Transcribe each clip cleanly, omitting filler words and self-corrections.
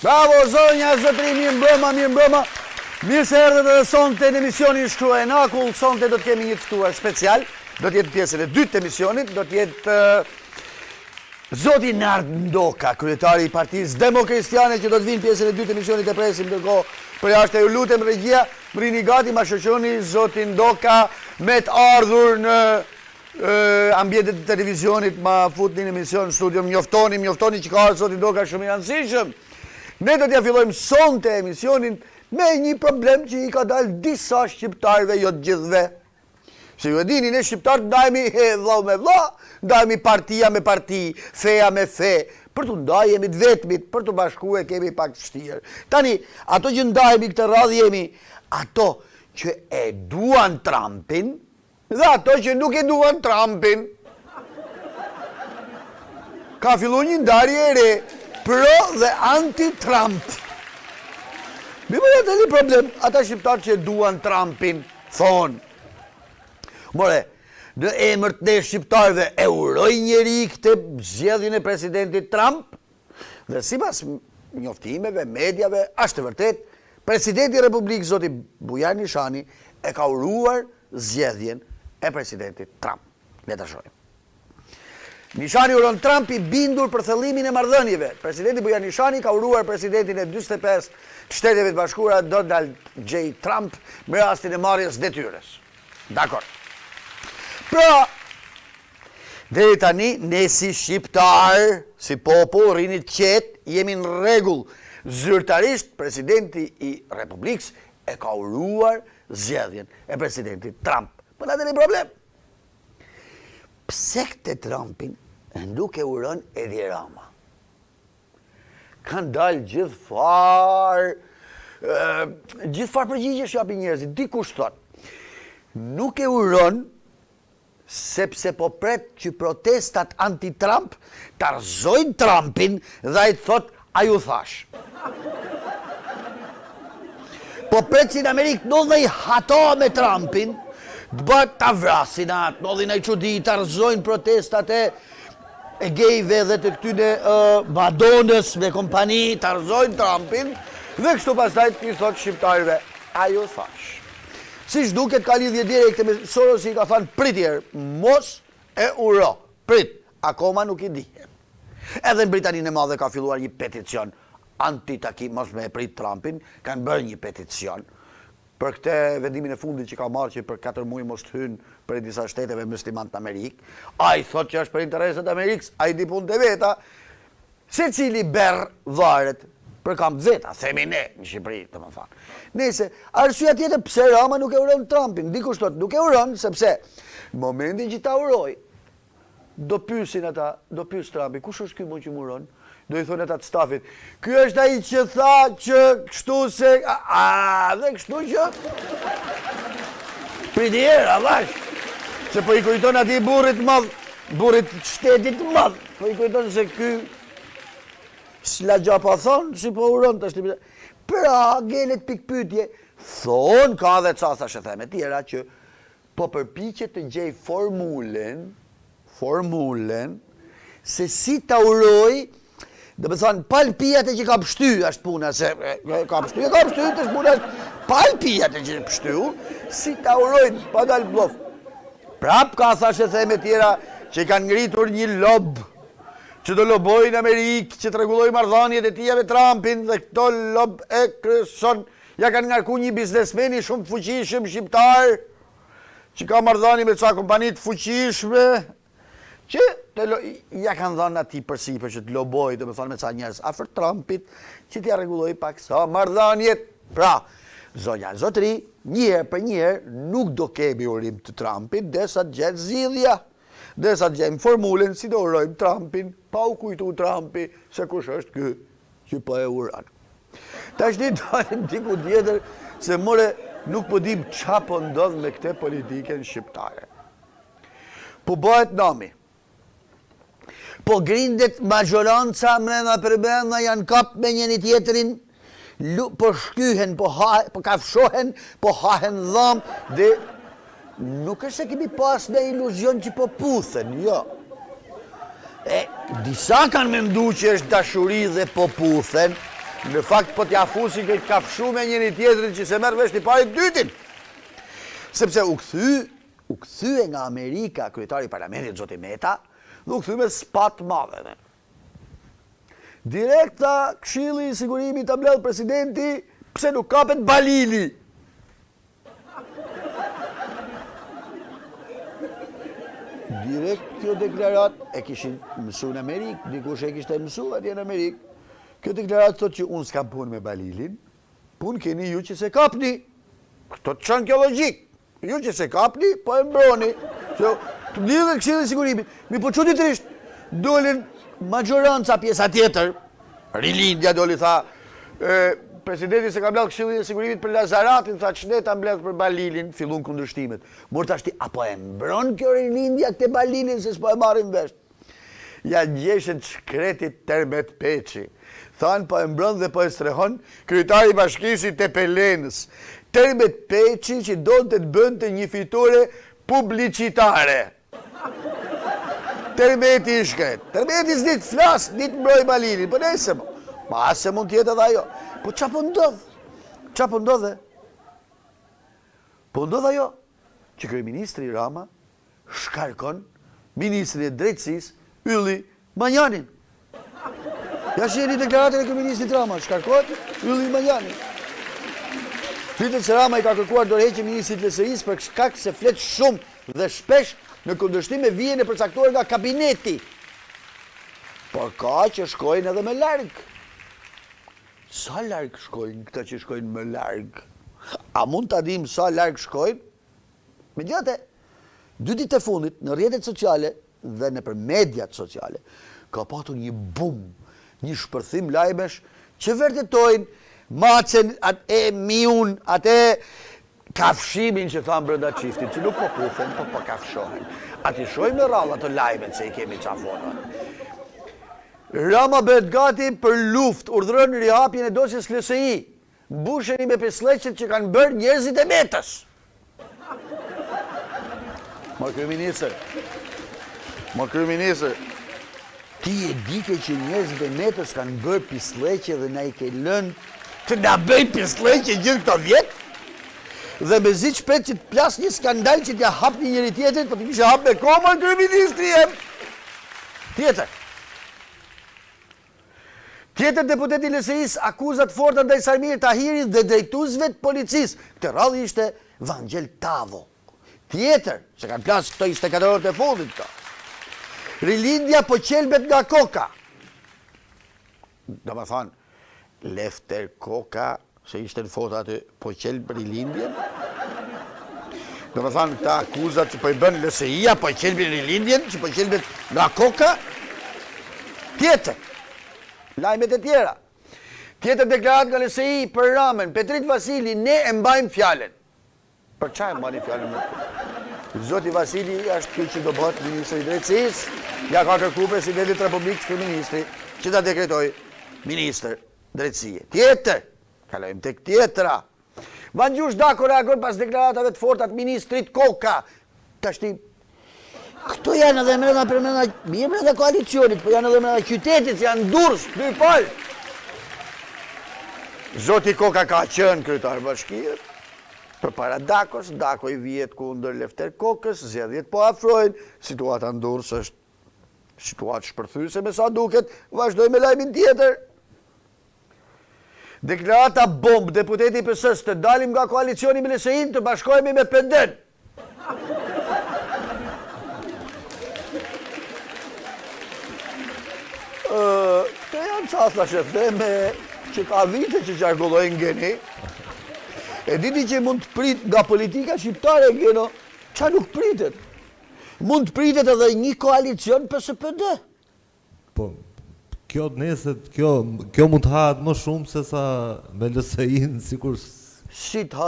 Bravo, zonja, zotri, mirë mbrëma. Mirë se erdhët edhe sonte në emisionin Shkruaj në Akull. Sonte do të kemi një të ftuar special. Do të jetë pjesën e dytë të emisionit. Do të jetë Zoti Nard Ndoka, kryetari i Partisë Demokristjane, që do të vinë pjesën e dytë të emisionit. E presim ndërkohë për jashtë. Ju lutem regjia, më rini gati, ma shoqëroni Zoti Ndoka me të ardhur në ambientet të televizionit, ma futni në emision në studio, mjoftoni që ka ardhur Zoti Ndoka shumë i rëndësishëm. Ne do t'ja fillojmë sonte emisionin me një problem që i ka dalë disa shqiptarve, jo të gjithve. Se ju e dini, ne shqiptarët ndajemi vëlla me vëlla, ndajemi partia me parti, feja me fe, për të ndajemi të vetmit, për të bashkuar kemi pak të vështirë. Tani, ato që ndajemi këtë radhë jemi ato që e duan Trumpin dhe ato që nuk e duan Trumpin. Ka fillu një ndarje e re, pro dhe anti-Trump. Mi më jetë një problem, ata shqiptarë që duan Trumpin, thonë. More, në emër të ne shqiptarëve e uroj njeri këtë zgjedhjen e presidentit Trump, dhe sipas njoftimeve, medjave, është të vërtet, presidenti Republikës Zoti Bujar Nishani e ka uruar zgjedhjen e presidentit Trump. Le ta shohim. Nishani uron Trump i bindur për thellimin e marrëdhënieve. Presidenti Bujar Nishani ka uruar presidentin e 45 Shteteve të Bashkuara Donald J. Trump me rastin e marrjes detyres. Dakor. Pra, deri tani ne si shqiptar, si popull, rini qetë, jemi në rregull. Zyrtarisht presidenti i Republikës e ka uruar zgjedhjen e presidentit Trump. Po na dhe një problem. Pse këtë Trumpin nuk e uron Edi Rama? Kanë dalë gjithfar përgjigje shapin njerëzit. Dikush thot, nuk e uron sepse po pret që protestat anti-Trump të arzojnë Trumpin dhe ai thot, a ju thash. Po pret që në Amerikë ndodh i hato me Trumpin, të bët të vrasin atë, ndodhin e qudi, të arzojnë protestat e gejve dhe të këtyne Madonës me kompani, të arzojnë Trumpin, dhe kështu pastaj i thot shqiptarëve, a ju thash. Si shduket ka lidhje direkte me Soros i ka thënë pritjer, mos e uro, prit, akoma nuk i dihet. Edhe në Britaninë e Madhe ka filluar një peticion anti-takim, mos me e prit Trumpin, kanë bërë një peticion për këtë vendimin e fundit që ka marrë që për 4 muaj mos të hynë për disa shteteve muslimant në Amerikë. Ai thot që është për interesat e Amerikës, ai di punë të veta, se cili berr varet për kam veta, themi ne në Shqipëri, domethënë. Nëse arsyeja tjetër pse Rama nuk e uron Trumpin, dikush thot nuk e uron sepse në momentin që ta uroj, do pyesin ata, do pyes Trumpi, kush është ky më që më uron? Do i thonë ata të stafit, ky është ai që tha që kështu se... dhe kështu që... Pritjer, allash! Se po i kujton ati burrit madh, burrit shtetit madh, po i kujton se ky... S'la gjapa thonë, si po uron të shtipit. Pra, gelet pikpytje, thonë, ka dhe ca thashe theme tjera që po përpiqet të gjej formulen, se si ta uroj, dhe me thonë, palpijat e që ka pështy, është puna, se ka pështy, të është puna, palpijat e që pështy, si ta urojnë, pa dalë blof. Prap ka thashe theme tjera që i kanë ngritur një lob, që do lobojnë Amerikë, që të regulloj marrëdhëniet e tija me Trumpin, dhe këto lob e kryson, ja kanë ngarku një biznesmeni shumë fuqishëm shqiptar, që ka marrëdhënie me ca kompanit fuqishme, që ja kanë dhënë ati përsipër që të loboj, dhe me thonë me ca njerëz afër Trumpit, që t'ja regulloj pak sa marrëdhëniet. Pra, zonja zotri, njëherë për njëherë nuk do kemi urim të Trumpit, desa të gjetë zgjidhja, desa të gjemë formulen si do urojmë Trumpin, pa u kujtu Trumpi se kush është ky që po e uran. Ta është një dalim diku tjetër se more nuk po dim qa po ndodh me këte politiken shqiptare. Po bëhet nami. Po grindet majoranca mrena për brenda janë kap me njëri tjetrin, po shkyhen, po kafshohen, po hahen dham, dhe nuk është se kemi pas me iluzion që po puthen, jo. Disa kanë mendu që është dashuri dhe po puthen, Në fakt po t'ja fusi këtë kafshu me njëri tjetrin që se merr vesh t'i pari dytin. Sepse u kthye nga Amerika kryetari i parlamentit zoti Meta, dhe u kthy me spat madhe. Direkta Këshilli i Sigurimit ta mbledh presidenti pse nuk kapet Balili. Direkt kjo deklarat e kishin mësu në Amerikë, dikush e kishte mësu atje në Amerikë. Kjo deklarat thot që unë s'kam punë me Balilin, punë keni ju që se kapni. Këto të çon kjo logjik. Ju që se kapni, po e mbroni. Që të mbledhet Këshilli i Sigurimit. Mi po çuditërisht dolën majoranca pjesa tjetër. Rilindja doli tha, presidenti se ka mbledh Këshillin e Sigurimit për Lazaratin, tha ç'ne ta mbledh për Balilin, fillun kundërshtimet. Mor tash ti apo e mbron kjo Rilindja këtë Balilin se s'po e marrin vesh. Ja gjeshën shkretit Termet Peçi. Than po e mbron dhe po e strehon kryetari i bashkisë të Pelenës. Termet Peçi që donte të bënte një fitore publicitare. Termeti i shkret. Termeti s'dit flas, dit mbroj Balilin, po nejse mo. Ma se mund tjetë edhe ajo. Po qa po ndodh? Qa po ndodhe? Po ndodh ajo që kryeministri Rama shkarkon ministrin e drejtësisë Ylli Manjanin. Ja shihni deklaratën e kryeministrit Rama, shkarkon Ylli Manjanin. Pritet se Rama i ka kërkuar dorëheqje ministrit LSI-s për shkak se flet shumë dhe shpesh në kundërshtim me vijën e përcaktuar nga kabineti. Por ka që shkojnë edhe më larg. Sa larg shkojnë këta që shkojnë më larg? A mund ta dim sa larg shkojnë? Megjithatë, 2 ditë e fundit në rrjetet sociale dhe nëpër mediat sociale ka patur një bum, një shpërthim lajmesh që vërtetojnë macen e miun, atë kafshimin që thamë brenda çiftit, që nuk po kufen, po kafshohen. Ati shojmë në rralla të lajmet se i kemi qafona. Rama bëhet gati për luft, urdhëron rihapjen e dosjes LSI. Mbusheni me pesleqet që kanë bërë njerëzit e Metës. Ma kryeministër, ti e dike që njerëzit e Metës kanë bërë pisleqe dhe na i ke lënë të na bëjnë pisleqe gjithë këto vjetë? Dhe me zi shpet që të plas një skandal që t'ja hap një njëri tjetrit, po t'i kishe hap me koma në kryeministri jem. Tjetër deputeti LSI-s akuzat forta ndaj Sarmir Tahirit dhe drejtuesve të policisë. Këtë radhë ishte Vangel Tavo. Tjetër, se kanë plas këto 24 orët e fundit këto. Rilindja po qelbet nga koka. Do më thonë, Lefter Koka, se ishte në foto atë po qelbë Rilindjen. Do më thonë, këta akuzat që po i bën LSI-a, po qelbë Rilindjen, që po qelbet nga koka. Tjetër, lajmet e tjera. Tjetër deklarat nga LSI për Ramën, Petrit Vasili, ne e mbajmë fjallën. Për çaj e mbani fjallën me të? Zoti Vasili është ky që do bëhet ministri i drejtësisë, ja ka kërkuar presidentit Republikës kryeministri që ta dekretoj ministër drejtësie. Tjetër, kalojmë tek tjetra. Vangjush Dako reagon pas deklaratave të forta të ministrit Koka. Tashti këto janë edhe brenda koalicionit, po janë edhe brenda qytetit, janë Durrës, Krypal. Zoti Koka ka qenë kryetar bashkie. Përpara Dakos, Dako i vihet kundër Lefter Kokës, zgjedhjet po afrojnë, situata në Durrës është situatë shpërthyese me sa duket, vazhdoj me lajmin tjetër. Deklarata bomb, deputeti i PS-s, të dalim nga koalicioni me LSI-n, të bashkohemi me PD-n. Këto janë çasta shefdeme që ka vite që qarkullojnë geni. E diti që mund të prit nga politika shqiptare geno, qa nuk pritet? Mund të pritet edhe një koalicion PS-PD. Po, kjo mund të hahet më shumë se sa me LSI-n, sikur... Si të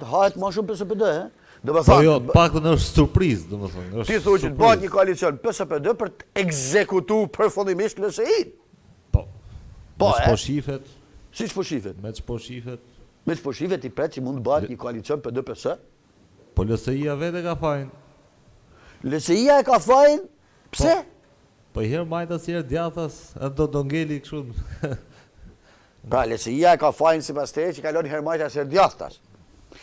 hahet më shumë PS-PD, he? Po jo, paktën është surprizë, do më thonë. Ti thuaj që të bëhet një koalicion PS-PD për të ekzekutuar përfundimisht LSI-n. Po. Me ç'po shifet. Si ç'po shifet? Me ç'po shifet. Me ç'po shifet i pret që mund të bëhet një koalicion PD-PS? Po LSI-a vetë ka fajin. LSI-a e ka fajin? Pse? Po i herë majtas, i herë djathas, do ngeli kështu. Pra, LSI-ja e ka fajnë si pas te që kalon Hermajta së djathtas.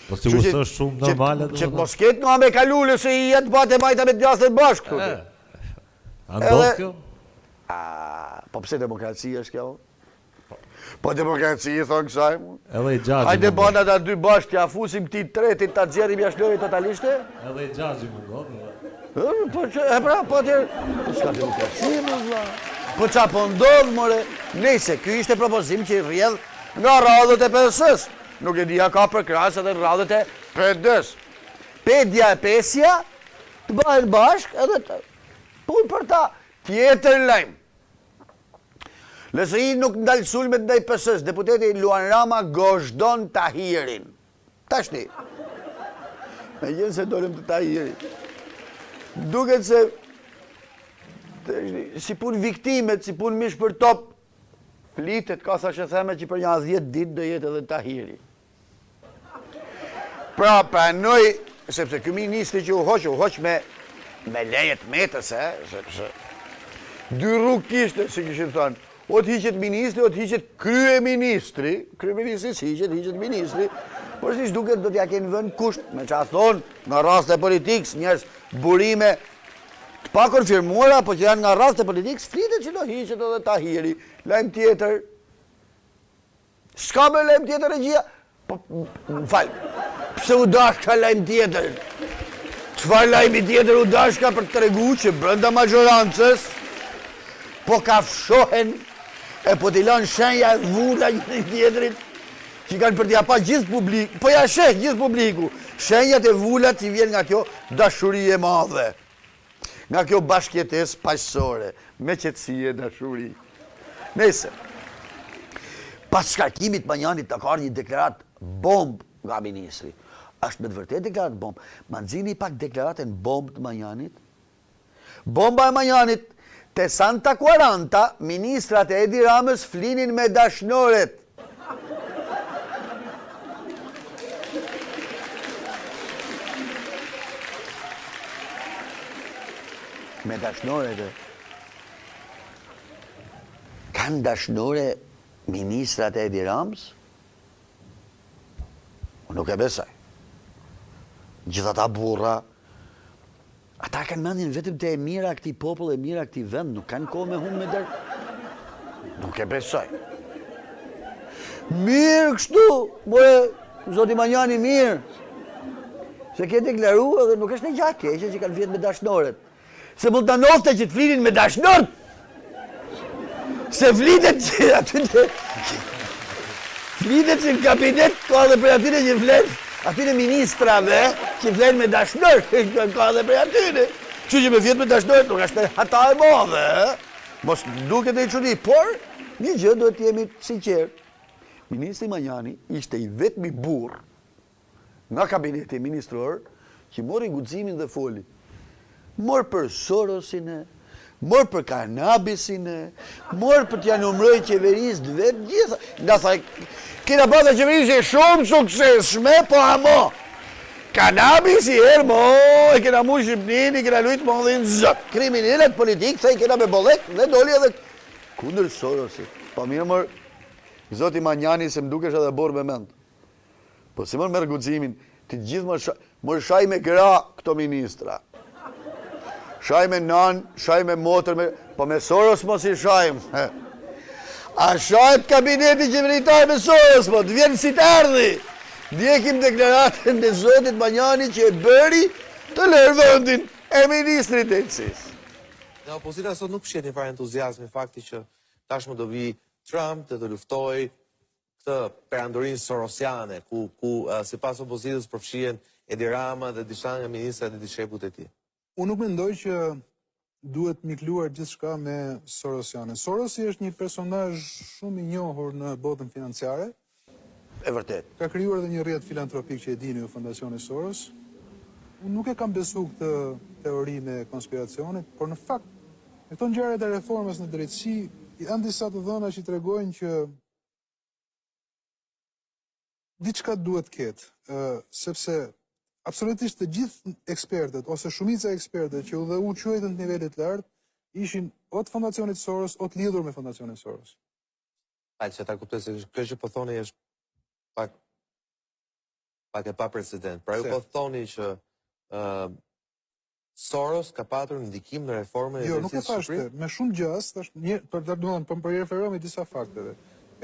Po sigur se është shumë normale. Që të mos ketë nga me kalu LSI-ja të bate majta me djathtet bashkë. A ndodh kjo? Po pse demokracia është kjo? Po demokracia thonë kësaj. Edhe i gjagji. Hajde banda ta dy bashkë, t'ja fusim ti tretit, ta xjerrim jashtë lojë totaliste? Edhe i gjagji më god. Po që, e pra, po atje, po s'ka demokracia më vlla. Po qa po ndodh, more? Nëse, ky ishte propozim që i rrjedh nga radhët e PS-s. Nuk e dija ka për krahas edhe radhët e PD-s. Pedja e pesja të bëhen bashkë edhe të punë për ta. Tjetër lajm. LSI nuk ndalë sulmet ndaj PS-s. Deputeti Luan Rama gozhdon Tahirin. Tashti. Me gjenë se dolem të Tahirit. Duket se si pun viktimet, si pun mish për top, flitet, ka sa që theme që për një 10 ditë do jetë edhe Tahiri. Pra, pranoj, sepse ky ministri që u hoq me lejet metës, sepse dy rrugë kishte, si kishim thënë, o të hiqet ministri, o të hiqet kryeministri, kryeministri hiqet ministri, por si shduket do t'ja kenë vënë kusht, me që a thonë, nga rast e politikës, njerës burime të pa konfirmuara, po që janë nga rast e politikës, flitet që do hiqet edhe Tahiri. Lajm tjetër, s'ka me lajm tjetër e gjia, po, më falë, pse u dashka lajm tjetër? Çfarë lajmi tjetër u dashka për të tregu që brenda majorancës, po ka fshohen, e po t'i lanë shenja e vula një tjetërit, që kanë për t'ja pa gjithë publik, po ja sheh gjithë publiku, shenjat e vulat që vjen nga kjo dashuri e madhe, nga kjo bashkjetes paqësore, me qetësi e dashuri. Nëse, pas shkarkimit Manjanit të ka një deklarat bomb nga ministri, është me të vërtet deklarat bomb, ma nxini pak deklaratën bomb të Manjanit. Bomba e Manjanit, te Santa 40, ministrat e Edi Ramës flinin me dashnoret. Me dashnoret. Kanë dashnore ministrat e Edi Ramës? Nuk e besoj. Gjitha ta burra, ata kanë mendjen vetëm të e mira këtij popull, e mira këtij vend, nuk kanë kohë me humbë me der. Nuk e besoj. Mirë kështu, more, zoti Manjani mirë. Se ke deklaruar dhe nuk është një gjë e keqe që kanë vjet me dashnoret. Se mund të nofte që të flinin me dashnorët. Se flitet që aty flitet që në kabinet ka dhe për atyre që flet, atyre ministrave që flet me dashnor, ka dhe për atyre. Që me vjet me dashnor, nuk është hata e madhe, mos duket e çudi, por një gjë duhet të jemi sinqert. Ministri Manjani ishte i vetmi burr nga kabineti ministror që mori guximin dhe foli. Mor për Sorosin, mor për kanabisin, mor për t'ja numroj qeverisë të vetë, gjitha. Nga thaj, kena bata qeverisë e shumë sukseshme, po amo. Kanabisi herë, mo, e kena mu Shqipnini, kena lujtë më dhe në zëtë. Kriminalet politikë, thaj, kena me bollek, dhe doli edhe kundër Sorosit. Po mirë mërë, zoti Manjani se më dukesh edhe borë me mend. Po si mërë merë guximin, ti gjithë mërë shaj me gra këto ministra. Shaj me nan, shaj me motër, po me Soros mos i shajmë. A shajt kabineti qeveritar me Soros, po të vjenë si të ardhi. Ndjekim deklaratën e zotit Manjani që e bëri të lërë vendin e ministrit e Elsis. Në opozita sot nuk fshet një farë entuziazmi fakti që tashmë do vi Trump të luftoj këtë perandorin sorosiane, ku sipas opozitës përfshihen Edi Rama dhe disa nga ministrat e disheput e tij. Unë nuk mendoj që duhet mikluar gjithçka me Sorosiane. Sorosi është një personazh shumë i njohur në botën financiare. E vërtet. Ka krijuar edhe një rrjet filantropik që e dini ju, Fondacioni Soros. Unë nuk e kam besu këtë teori me konspiracionit, por në fakt, me këto ngjarjet e reformës në drejtësi, janë disa të dhëna që tregojnë që diçka duhet ketë, sepse absolutisht të gjithë ekspertët, ose shumica e ekspertët që u quajtën të nivelit lartë, ishin o të Fondacionit Soros, o të lidhur me Fondacionin Soros. Që ta kuptoj se kjo që po thoni është pak e pa precedent. Pra ju po thoni që Soros ka patur ndikim në reformën e Jo, nuk e drejtësisë thashte, Shqipërisë? me shumë gjast, për referohemi disa fakteve.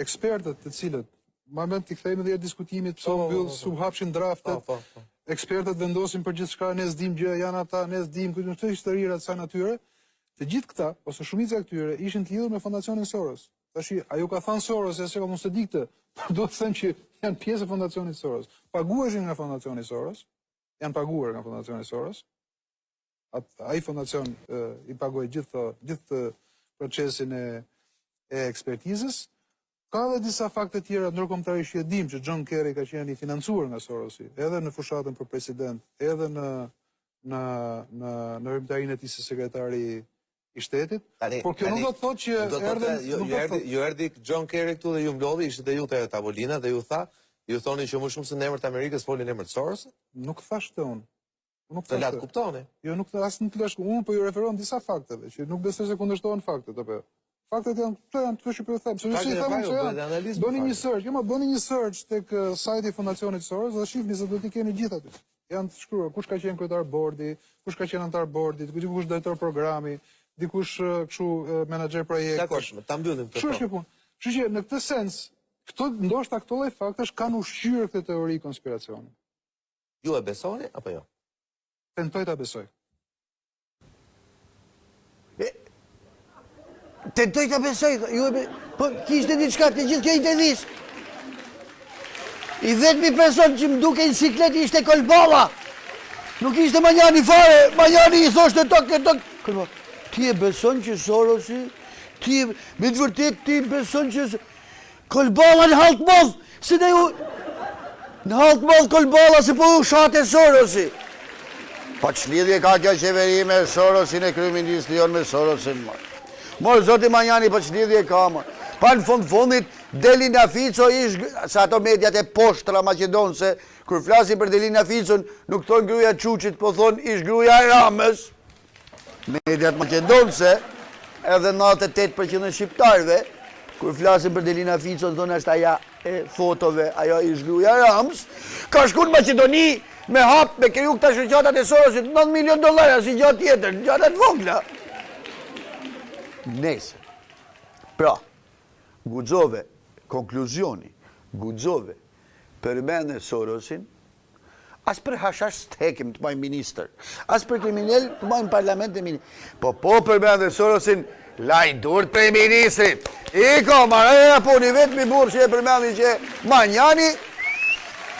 Ekspertët të cilët, moment t'i kthejmë dhe diskutimit, pse u mbyll, su hapshin draftet, ekspertët vendosin për gjithçka, ne s'dim gjë, janë ata, ne s'dim, këtë historira të sa natyre, të gjithë këta, ose shumica e këtyre, ishin të lidhur me fondacionin Soros. Tashi, ajo ka thënë Soros, se ka mos e di këtë, por do të them që janë pjesë e fondacionit Soros. Paguheshin nga fondacioni Soros, janë paguar nga fondacioni Soros. Ai fondacion i pagoi gjithë procesin e ekspertizës. Ka dhe disa fakte tjera ndërkombëtarisht që e dim që John Kerry ka qenë i financuar nga Sorosi, edhe në fushatën për president, edhe në rrymtarinë e tij si sekretari i shtetit. Por kjo nuk do të thotë që ju erdhi John Kerry këtu dhe ju mblodhi, ishte dhe ju te tavolina dhe ju thoni që më shumë se në emër të Amerikës folin emër të Sorosit? Nuk thashtë unë. Të latë kuptoni? Jo, nuk të asë në të lashku. Unë po ju referohem disa fakteve, që nuk besoj se kundërshtohen faktet, apo. Faktet janë të që po them. Bëni një search, bëni një search tek sajti i Fondacionit Soros dhe shihni se do t'i keni gjithë aty. Janë të shkruar kush ka qenë kryetar bordi, kush ka qenë antar bordi, kush drejtor programi, dikush kështu menaxher projekti. Dakor, ta mbyllim këtë. Kështu është punë. Kështu që në këtë sens, ndoshta këto lloj faktesh kanë ushqyer këtë teori konspiracioni. Ju e besoni apo jo? Tentoj ta besoj. Tentoj ta besoj, po kishte diçka të gjithë kjo intervistë. I vetmi person që më duke në siklet ishte Kolballa. Nuk ishte Manjani fare, Manjani i thoshte tok. Ti e beson që Sorosi, me të vërtet ti beson që Kolballa në halk modh, se ne ju në halk modh Kolballa se po u shate Sorosi. Po që lidhje ka kjo qeveri me Sorosin e kryeministri jonë me Sorosin, Morë, zoti Manjani, po që lidhje ka, Pa në fundit, Delina Fico sa ato mediat e poshtra maqedonse, kur flasin për Delina Ficon, nuk thonë gruaja Çuçit, po thonë ish gruaja e Ramës. Mediat maqedonse, edhe 98% e shqiptarëve, kur flasin për Delina Ficon, thonë është aja e fotove, ajo ish gruaja e Ramës, ka shku në Maqedoni, me hap, me kriju këta shëqatat e Sorosit, $9 milion, si gjatë tjetër, gjatat vogla. Nese. Pra, guxove, konkluzioni, guxove, përmende Sorosin, as për hashash stekim të majnë minister, as për kriminell të majnë parlament e minister. Po përmende Sorosin, laj dur për ministrit. Iko, marrëja po një vetë mi burë që e përmendi që Manjani,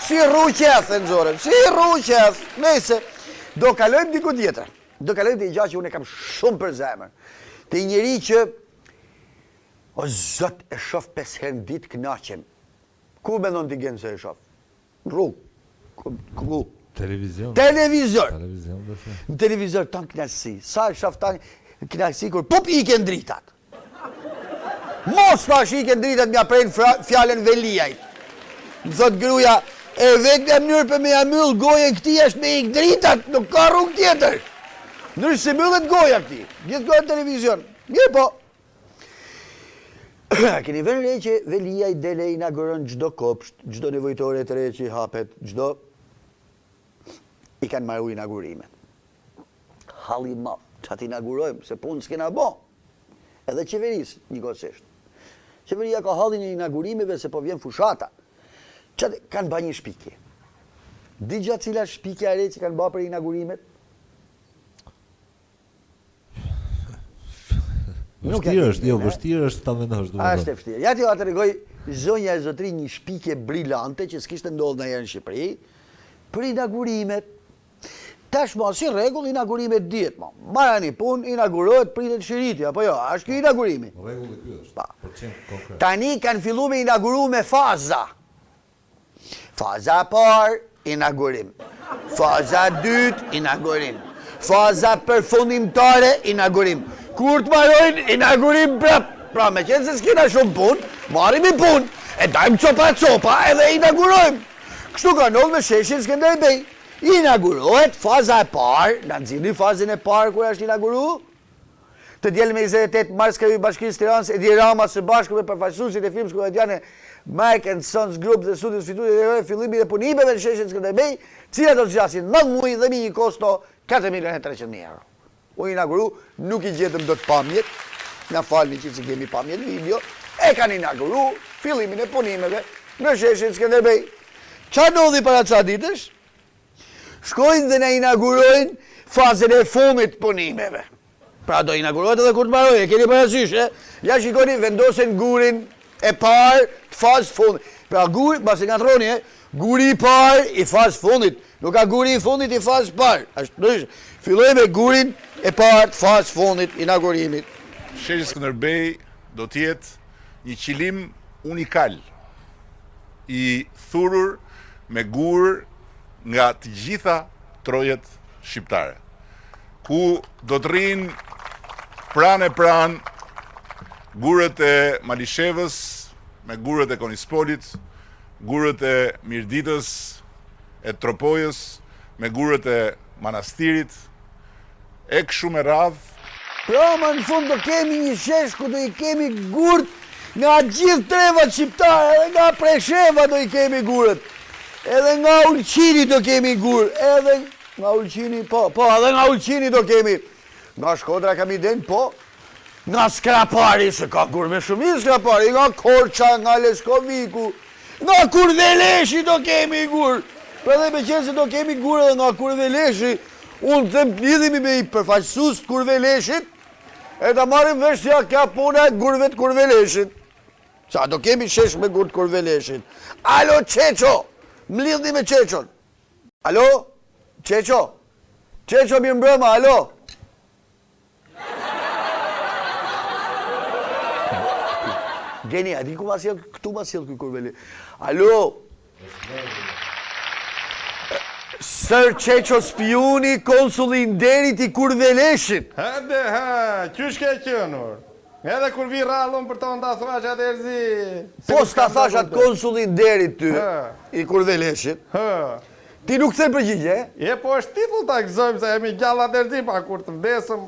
si rru qethë, në zorën, si rru qethë. Nese, do kalojmë diku tjetër. Do kalojmë të i gjatë që unë e kam shumë për zemër. Të i njeri që, o zot e shof 5 herë në ditë kënaqem. Ku me ndonë t'i genë se e shof? Në rrugë. Ku? Televizor. Në televizor tanë knaqësi. Sa e shof tanë knaqësi kur pup i ken dritat. Mos thash i ken dritat mja prejnë fjallën Veliajt. Më thot gruja, e vetë e mënyrë për me jamyll gojën këti është me ik dritat, nuk ka rrugë tjetër. Nërë se mëllet goja këti, gjithë goja në televizion. Mirë po. Keni vënë re që Veliaj dele inauguron gjdo kopsht, gjdo nevojtore të re që i hapet, gjdo i kanë marru inaugurimet. Halli ma, që atë inaugurojmë, se punë s'kena bo. Edhe qeverisë, njëkohësisht. Qeveria ka hallin e inaugurimeve se po vjen fushata. Që kanë ba një shpikje. Digja cila shpikja e re që kanë ba për inaugurimet? Vështirë është ta mendosh. Ashtë e vështirë. Ja t'ju atë regoj zonja e zotri një shpikje brillante që s'kishtë ndodhë në herë në Shqipëri, për inaugurimet. Tashmo, si regull, inaugurimet djetë, mara një pun, inaugurohet pritet shiriti, apo jo, është kjo inaugurimi. Regulli kjo është, Tani kanë fillu me inauguru me faza. Faza par, inaugurim. Faza dyt, inaugurim. Faza përfundimtare, inaugurim. Kur të marojnë, inaugurim prap. Pra me qenë se s'kina shumë pun, marim i pun, e dajmë copa edhe inaugurojmë. Kështu ka ndodhur me sheshin Skënderbej. Inaugurohet faza e parë, na nxirrni fazën e parë kur është inauguru. Të djelë me 28 mars ka Bashkisë Tiranës Edi Rama së bashku me përfaqësuesit e firmës komediane Mike and Sons Group dhe Studios Fituesi dhe fillimi dhe punimeve në sheshin Skënderbej, cilat do të zgjasin 9 muaj dhe mi një kosto 4.300.000 euro. U inauguru, nuk i gjetëm do të pamjet, na falni që si kemi pamjet video, e kanë inauguru fillimin e punimeve në sheshin Skënderbej. Qa ndodhi para ca ditësh? Shkojnë dhe na inaugurojnë fazën e fundit punimeve. Pra do inaugurohet edhe kur të mbaroj, e keni parasysh, ja shikoni, vendosen gurin e parë të fazë fundit. Pra guri, basi nga troni, guri i parë i fazë fundit, nuk ka guri i fundit i fazë parë. Ashtë ndryshë, filloj me gurin e parë të fazë fundit inaugurimit. Sheshi Skënderbej do t'jetë një qilim unikal, i thurur me gur nga të gjitha trojet shqiptare, ku do të rrinë pranë e pranë gurët e Malishevës, me gurët e Konispolit, gurët e Mirditës, e Tropojës, me gurët e Manastirit, e kështu me radhë. Pra më në fund do kemi një shesh ku do i kemi gurët nga gjithë trevat shqiptare, edhe nga Presheva do i kemi gurët, edhe nga Ulqini do kemi gurë, edhe nga Ulqini, edhe nga Ulqini do kemi, nga Shkodra kam i den, nga Skrapari, se ka gurë me shumë Skrapari, nga Korça, nga Leskoviku, nga Kurveleshi do kemi gurë, për dhe me qenë se do kemi gurë edhe nga Kurveleshi, unë të lidhimi me i përfaqësus të Kurveleshit, e të marim vesh ja ka puna e gurëve të Kurveleshit. Sa do kemi shesh me gurë të Kurveleshit. Alo, Qeqo, më lidhni me Qeqon. Alo, Qeqo, Qeqo mirë mbrëma, alo. Geni, a di ku ma sjell, këtu ma sjell këj Kurveleshi. Alo. Sër Qeqo spioni, konsulli nderit i Kurveleshit. Hëde, qysh ke qënur? Edhe kur vi rallon për tonë ta thua që atë erzi... Po s'ta thash atë konsulli nderit ty, i Kurveleshit. Ti nuk the përgjigje, e? E po është titull ta gëzojmë se jemi gjalla të erzi, pa kur të vdesëm,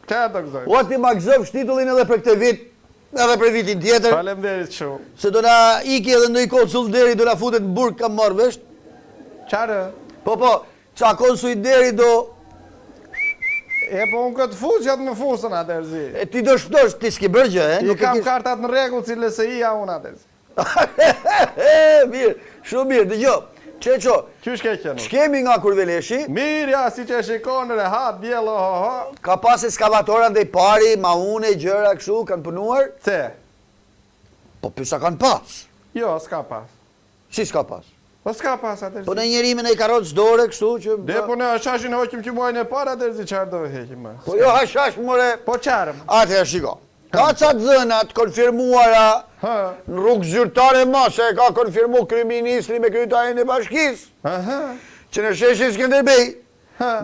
që të gëzojmë? O ti ma gëzojmë shtitullin edhe për këtë vit, edhe për vitin tjetër. Faleminderit shumë. Se do na iki edhe ndonjë konsul deri do na futet në burg kam marrë vesh. Qarë? Po, qa konsul deri do... E po unë këtë fusë që të më fusën atë erzi. E ti do shpëtosh, ti s'ki bërgjë, e? I kam kartat në rregull si LSI-a unë atë erzi. Mirë, shumë mirë, dëgjoj. Qeqo, Qysh ke qenë? shkemi nga Kurveleshi, Mirja, si që shikon, rehat, bjelo, ho. ka pas eskavatora ndaj pari, maune, gjëra, kështu, kanë punuar? Ce? Po pisa kanë pas. Jo, s'ka pas. Si s'ka pas? Po s'ka pas atë Po erzi. në njerimin e karotës dore, kështu që... Dhe po në shashin hoqim që muajnë e para atë erzi, qarë do heqim më? Po jo hashash, more... Po qarëm? Atëherë shiko. Ka ca dhënat konfirmuara në rrugë zyrtare më, se ka konfirmu kryeministri me kryetarin e bashkisë, që në sheshin Skënderbej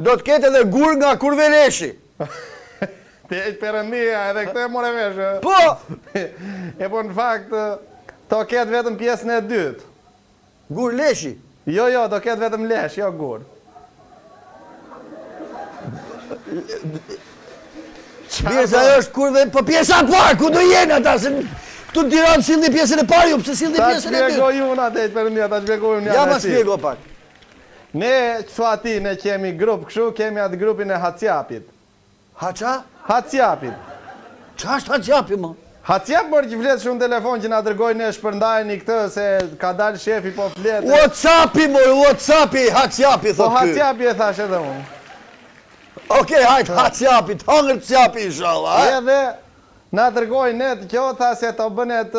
do të ketë edhe gur nga Kurveleshi. Ti e përëndia edhe këtë e more veshë. Po! E po në fakt, do ketë vetëm pjesën e dytë. Gur leshi. Jo, do ketë vetëm lesh, jo gur. Mirë se ajo është kurve, po pjesa e parë, ku do jenë ata, se këtu në Tiranë sillni pjesën e parë, ju pse sillni Ta pjesën e dytë? shpjegoj unë atë e përëndia, ta shpjegoj unë Ja janë ma spjego pak. Ne, që ati, ne kemi grup këshu, kemi atë grupin e Hacjapit. Haqa? Hacjapit. Qa është haqjapi, ma? Hacjap mërë që fletë shumë telefon që nga dërgojnë ne shpërndajnë i këtë, se ka dalë shefi po fletë. Whatsappi, moj, Whatsappi, haqjapi, Po thot ky. Hacjapi e thash edhe unë. Okej, hajt, haqjapi, të hangër qjapi, inshallah, ha? Edhe na dërgojnë ne të kjo, tha se të bënet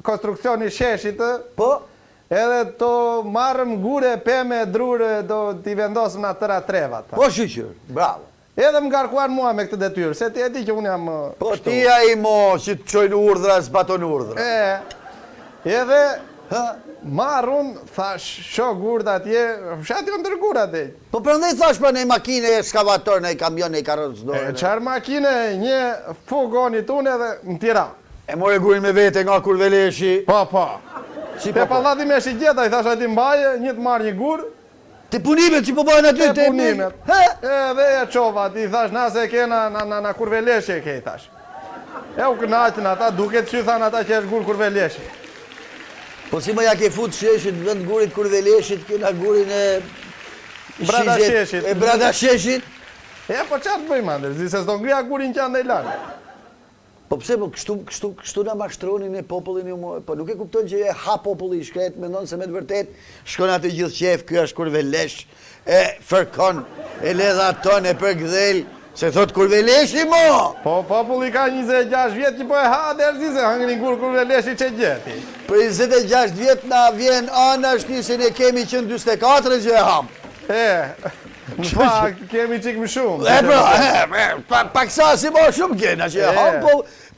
konstruksioni sheshit, Po? edhe të marrëm gure, peme, drure, do t'i vendosëm në tëra trevat. Po shqyqër, bravo. Edhe më ngarkuan mua me këtë detyrë, se ti e di që unë jam Po kështu. tia i mo që të qojnë urdhra, s'baton urdhra. Edhe marrun, thash, sho gurët atje, fshat jo ndër gurët atje. Po përndaj thash për nej makine, ekskavator, nej kamion, nej karotës dore. Qarë makine, një fugoni tune edhe në Tiranë. E more gurin me vete nga Kurveleshi. Po. Si Te po? pallati me shigjeta, i thash ati mbaje, një të marrë një gurë, Të punimet që po bëhen aty Te punimet. Edhe e qova, ti thash, na se kena na kurveleshje ke, thash. E u kënaqën ata, duket që thanë ata që është gur kurveleshje. Po si më ja ke fut sheshit vend gurit kurveleshit, kena gurin e Brada shizhet, sheshit. E brada sheshit. E, po qatë bëjmë, Andër, zi se s'do ngria gurin që andaj lanë. Po pse, po kështu na mashtronin e popullin e umoj, po nuk e kupton që e ha populli i shkret, mendon se me të vërtet shkon atë gjithë qef, ky është kurvelesh, e fërkon, e ledha ton, e përgdhel, se thot kurveleshi mo! Po populli ka 26 vjetë që po e ha derzi se hangrin kurveleshi që gjeti. Për 26 vjet na vjen anash se ne kemi qenë 44 që e ham. Në fakt, kemi qik më shumë. E pra, paksa si mo shumë kena që e ham,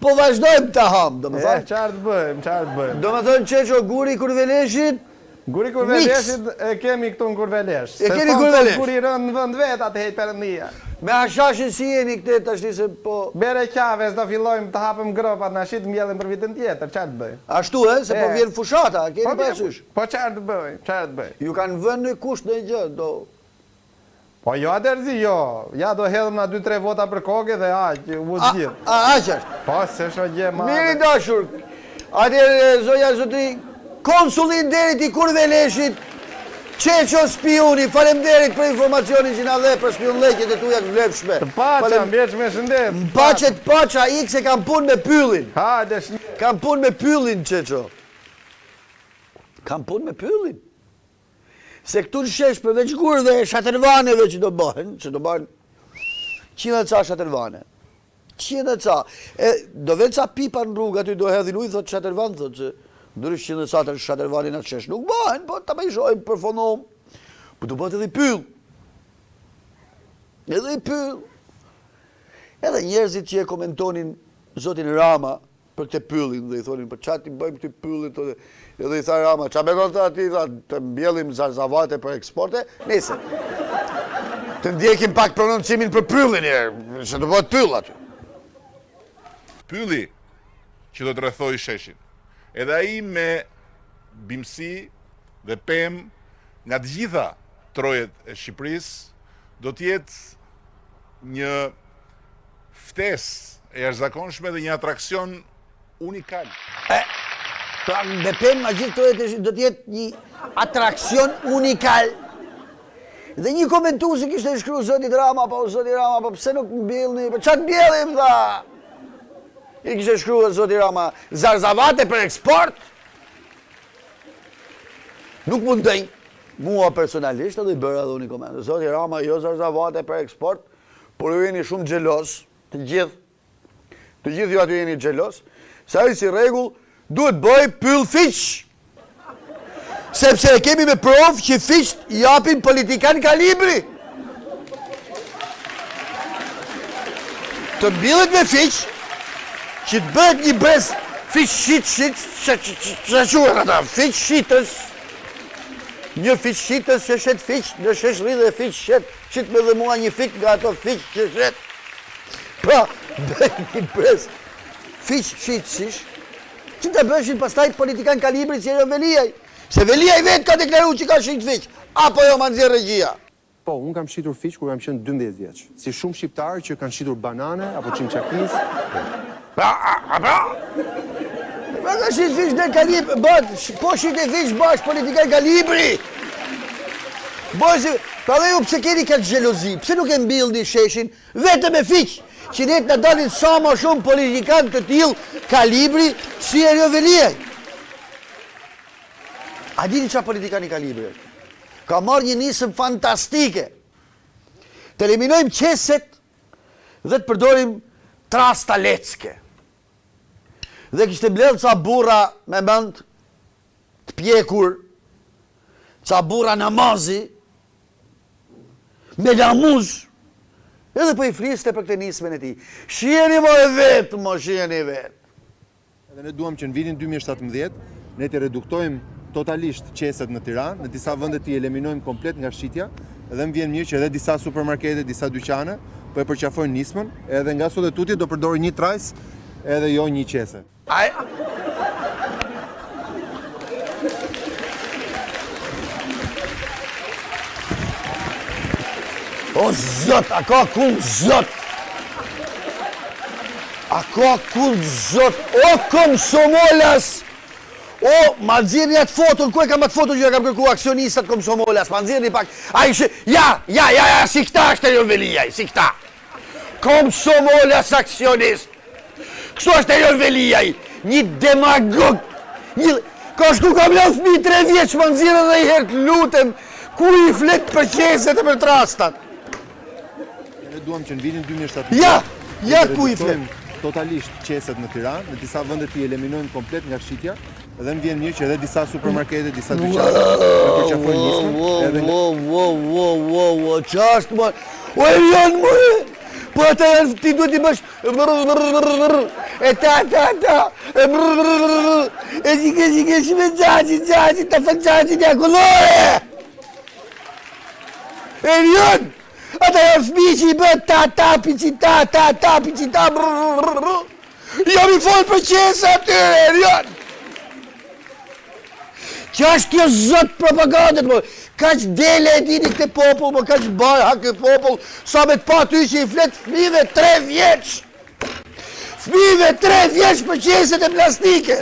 po vazhdojmë të ham, do më thonë. Qartë bëjmë. Do më thonë Qeqo, guri kurveleshit, Guri kurveleshit e kemi këtu në kurvelesh. E keni kurvelesh? Guri rënë në vënd vetë atë hejtë përëndia. me hashashin si jeni këte të ashti se po... Bere qaves do fillojmë të hapëm gropat në ashit mbjellim për vitën tjetër, qartë bëjmë. Ashtu se po vjen fushata, keni pasysh. Po qartë bëjmë. Ju kanë vënë në kusht në gjë, do... Po jo aderzi, jo. Ja do hedhëm na 2-3 vota për koke dhe aqë, u zgjidh. Aq është. Po, se shë gjë madhe. Miri dashur, atër zoja zotri, konsulin derit i kurveleshit, Qeqo spioni, falemderit për informacionin që na dhe për spion lekjet e tuja vlefshme. Të paqa, mbjeq me shëndet. Paqa të paqa, ik se kam pun me pyllin. Hajde shni. Kam pun me pyllin, Qeqo. Kam pun me pyllin. Se këtu në shesh përveç gurve e shatërvaneve që do bëhen 100 ca shatërvane. 100 ca. Do vetë ca pipa në rrugë aty do hedhin ujë, thot shatërvan, thot që ndrysh 100 ca të shatërvanin atë shesh. Nuk bëhen, po ta bëjshojmë për fonom. Po do bëhet edhe i pyll. Edhe njerëzit që e komentonin zotin Rama për këtë pyllin dhe i thonin, për qatë i bëjmë këtë pyllin, edhe i tha Rama, qa me konë të ati, të mbjellim zarzavate për eksporte, nese. Të ndjekim pak prononcimin për pyllin, se të bëhet pyll aty. Pylli që do të rrethoj sheshin, edhe ai me bimësi dhe pemë nga të gjitha trojet e Shqipërisë do t'jetë një ftesë e jashtëzakonshme dhe një atraksion unikal. Pra me pemë nga gjithë trojet do t'jetë një atraksion unikal. Dhe një komentuesi kishte shkruar zoti Rama, po pse nuk mbjellni, po çfarë mbjellim tha? I kishte shkruar zoti Rama, zarzavate për eksport? Nuk mundej, mua personalisht edhe i bëra edhe unë koment. Zoti Rama, jo zarzavate për eksport, por ju jeni shumë xhelos, të gjithë ju aty jeni xhelos, se ai si rregull duhet bëj pyll fiq. Sepse e kemi me provë që fiqt japin politikan kalibri. Të mbillet me fiq, që të bëhet një brez fiq shqit, ata, fiq shqitës, një fiq shqitës që shet fiq, në sheshri dhe fiq shet me dhe mua një fiq nga ato fiq që shet. Pra, bëhet një brez fiq shqitësish, që të bëshin pastaj politikan kalibri që e Veliaj. Se Veliaj vetë ka deklaru që ka shqit fiq, apo jo ma nëzirë regjia. Po, unë kam shqitur fiq kur kam qenë 12 vjeç. Si shumë shqiptarë që kanë shqitur banane apo çimçakis. Pra, ka shqit fiq dhe kalibri, po shqit e fiq bash politikan kalibri. Pra dhe ju pse keni ka xhelozi, pse nuk e mbillni sheshin vetëm me fiq, që ne të dalin sa ma shumë politikan të tillë kalibri si Erjo Veliaj. A dini qa politikani kalibri? Ka marrë një nisëm fantastike. Të eliminojmë qeset dhe të përdorim trasta lecke. Dhe kishte mbledh ca burra me mend të pjekur, ca burra namazi, me lamuz, edhe po i fliste për këtë nismen e ti. Shiheni mo e vetë, shiheni e vetë. Edhe ne duam që në vitin 2017 ne të reduktojmë totalisht qeset në Tiranë, në disa vende të eliminojmë komplet nga shqitja, edhe më vjen mirë që edhe disa supermarkete, disa dyqane po e përqafojnë nismën, edhe nga sot e tuti do përdori një trajs edhe jo një qese. O zot, a ka kull zot? A ka kull zot? O Komsomolas! O, ma nxirni atë foton, ku e kam atë foton që kam kërku aksionistat Komsomolas, ma nxirni pak, a ishe, ja, si këta është Erion Veliaj, si këta. Komsomolas aksionist. Kështu është Erion Veliaj, një demagog, ka shku kam lënë fëmi 3 vjeç, ma nxirë dhe i herë të lutem, ku i flet për qeset e për trastat. Ne duam që në vitin 2017 Ja, ku i flet? Totalisht qeset në Tiranë, në disa vende i eliminojmë komplet nga shitja, dhe më vjen mirë që edhe disa supermarkete, disa dyqane, e përqafojnë nismën, Wow, qashtë më, o e janë më, po ata janë, ti duhet i bësh, e ta, e zike, shme gjaci, ta fën gjaci një kolore! E janë, ata janë fmi që i bët, ta, picita, jam i folë për qesa atyre, e janë! Që është kjo zot propagandet, më, ka që dele e dini këtë popull, më ka që barë, ha këtë popull, sa me të pa ty që i fletë fmive 3 vjeç. Fmive 3 vjeç për qeset e plastike.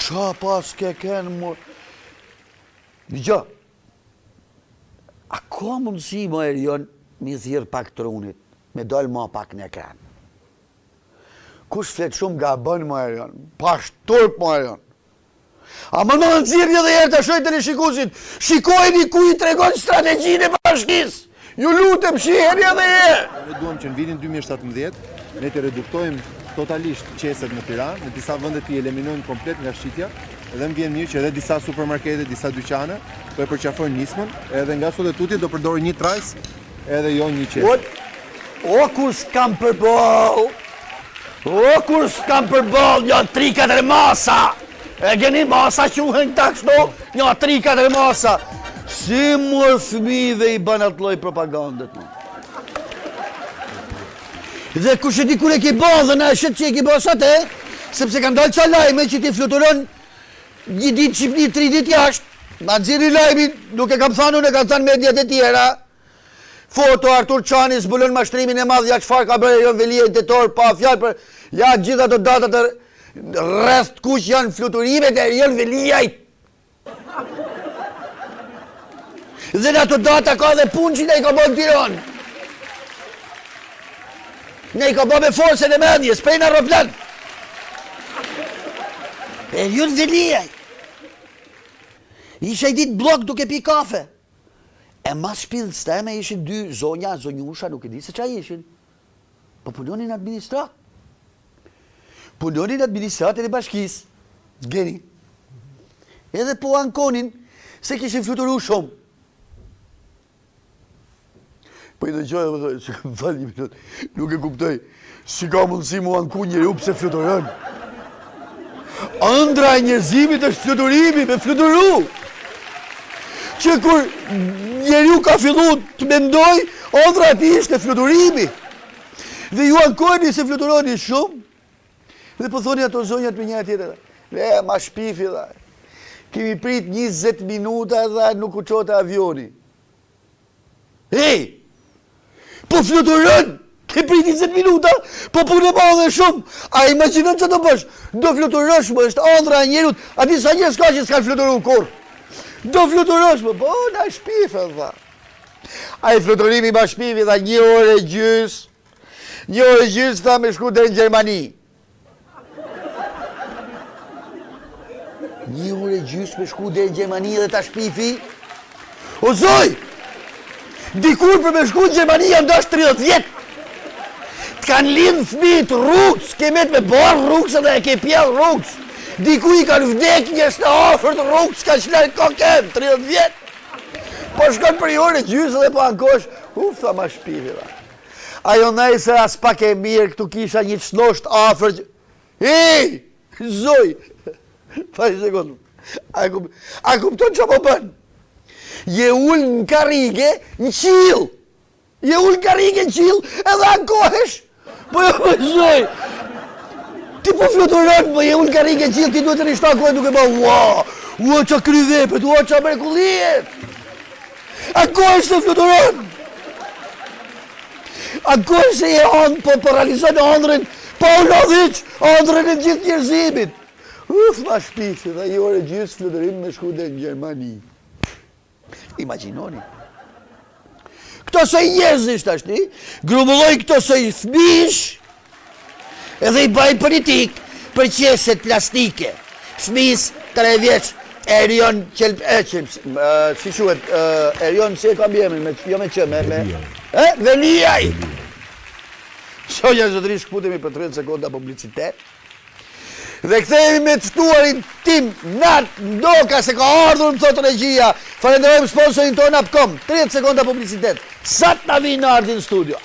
Qa pas ke kënë, më... Gjë, a ka mundësi, më Erion, mi thirë pak trunit, me dollë ma pak në ekran. Kush flet shumë ga bënë, më Erion, pash turp, më Erion. A më në nëzirë një dhe herë të shojtë në shikusit, shikojni ku i tregon strategjin e bashkis. Ju lutem, shiher një dhe herë. Ne duam që në vitin 2017 ne të reduktojmë totalisht qeset në Tiranë, në disa vende i eliminojmë komplet nga shitja, edhe më vjen mirë që edhe disa supermarkete, disa dyqane, po e përqafojnë nismën, edhe nga sot e tuti do përdori një trajs, edhe jo një qes. O, kur s'kam përbol, kur s'kam përbol, një 3-4 masa, e geni masa që uhen këta kështu, një 3-4 masa, si mërë fëmive i banë atë loj propagandet, më. Dhe kush e di kur e ki banë dhe na e shetë që e ki banë sate, sepse kanë dalë qa lajme që ti fluturon një ditë Shqipni, 3 ditë jashtë, ma nëziri lajmi, nuk e kam thanu, ne kam thanë mediat e tjera, foto Artur Qani zbulon mashtrimin e madh, ja çfarë ka bërë Erion Veliaj tetor, pa fjalë për ja gjitha ato datat e rreth kush janë fluturimet e Erion Veliajt. Dhe në ato data ka dhe punë që ne i ka bërë në Tiranë. Ne i ka bërë me forcën e mendjes, prej në aeroplan. Erion Veliaj. Isha i ditë blok duke pi kafe. E mas shpillës teme ishin 2 zonja, zonjusha, nuk e di se qa ishin. Po punonin administrat. Punonin administratën e bashkis. Geni. Edhe po ankonin se kishin fluturu shumë. Po i dhe qoj, që më falë një minut, nuk e kuptoj, si ka mundësi mu anku njeri u pëse fluturën. Ëndra e njerëzimit është fluturimi, me fluturu. Që kur njeriu ka fillu të mendoj, ëndra ati ishte fluturimi. Dhe ju ankojni se fluturoni shumë, dhe po thoni ato zonjat për një tjetër. Le, ma shpifi dhe. Kemi prit 20 minuta dhe nuk u qote avioni. Hej! Po fluturon! Ke prit 20 minuta, po punë e madhe shumë. A imaginon që të bësh? Do fluturosh, më është ëndra e njerut. A di sa njerëz ka që s'kan fluturu kur? Do fluturosh, më, po, na shpife, dha. A i fluturimi ma shpifi, dha 1 orë e gjys. 1 orë e gjys, tha, me shku dhe në Gjermani. 1 orë e gjys me shku dhe në Gjermani dhe ta shpifi. O zoj! Dikur për me shku në Gjermani janë dash 30 vjetë. Kanë lindë fëmijët rrugës, kemet me barë rrugës edhe e ke pjellë rrugës. Diku i kanë vdek njës në afër të rrugës, ka qëllën kokem, 30 vjetë. Po shkon për 1 orë e gjys dhe po ankosh, tha ma shpifi da. Ajo nej se as pak e mirë, këtu kisha një çnosht afër që... Hej, zoj! Pa një sekundë. A kupton që po bënë? Je ullë në karige në qilë. Je ullë në karige në qilë edhe ankohesh. Po jo më zoj. Ti po fluturon, po je ullë në karige në qilë, ti duhet të rishta kohë duke ba, ua që kryvepet, ua që mrekullijet. Ako është të fluturon? Ako është se e ondë, po realizon ondrën, po u lodhiq, ondrën e gjithë njerëzimit. Ma shpisi, dhe i ore gjithë fluturim me shkude në Gjermani. Imaginoni. Këto së i njerëzisht ashti, grumulloj këto së i fmish, edhe i bëj politik për qeset plastike. Fmis 3 vjeç, Erion si shuhet, Erion si e kam jemin, jo me që, Veliaj. Sonja zotërish këputemi për 30 sekonda publicitet. Dhe kthehemi me të ftuarin tim, Nat Ndoka, se ka ardhur, më thotë regjia. Falenderojmë sponsorin tonë Upcom. 30 sekonda publicitet. Sa të na vinë në ardhin studio.